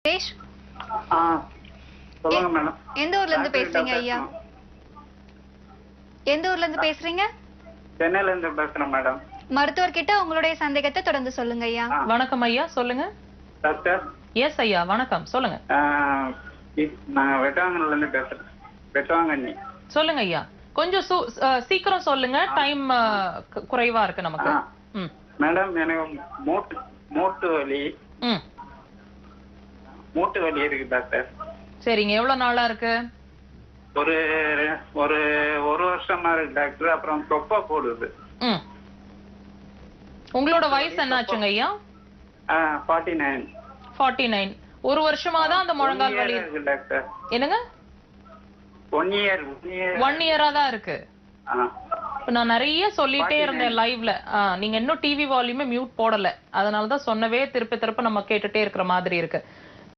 சுரேஷ், ஆ சொல்லுங்க மேடம். எந்த ஊர்ல இருந்து பேசுறீங்க ஐயா? எந்த ஊர்ல இருந்து பேசுறீங்க? சென்னையில இருந்து பேசுறேன் மேடம். மருத்துவர்கிட்ட உங்களுடைய சந்தேகத்தை தொடர்ந்து சொல்லுங்க ஐயா. வணக்கம் ஐயா, சொல்லுங்க. டாக்டர். எஸ் ஐயா, வணக்கம், சொல்லுங்க. நான் வெட்டாங்கல்ல இருந்து பேசுறேன். வெட்டாங்கண்ணி. சொல்லுங்க ஐயா, கொஞ்சம் சீக்கிரம் சொல்லுங்க, டைம் குறைவா இருக்கு நமக்கு. மேடம், எனக்கு மூட்டு வலி. மூட்டு வலி இருக்கு டாக்டர். சரிங்க, எவ்வளவு நாளா இருக்கு? ஒரு ஒரு வருஷமா இருக்கு டாக்டர். அப்புறம் தொப்பை போடுது. உங்களோட வயசு என்ன ஆச்சுங்க ஐயா? 49. 49. ஒரு வருஷமா தான் அந்த முழங்கால் வலி இருக்கு டாக்டர். என்னங்க? 1 இயர். 1 இயரா தான் இருக்கு. நான் நிறைய சொல்லிட்டே இருந்தேன் லைவ்ல. நீங்க இன்னும் டிவி வால்யூமே மியூட் போடல, அதனாலதான் சொன்னவே திருப்ப நம்ம கேட்டுட்டே இருக்கிற மாதிரி இருக்கு.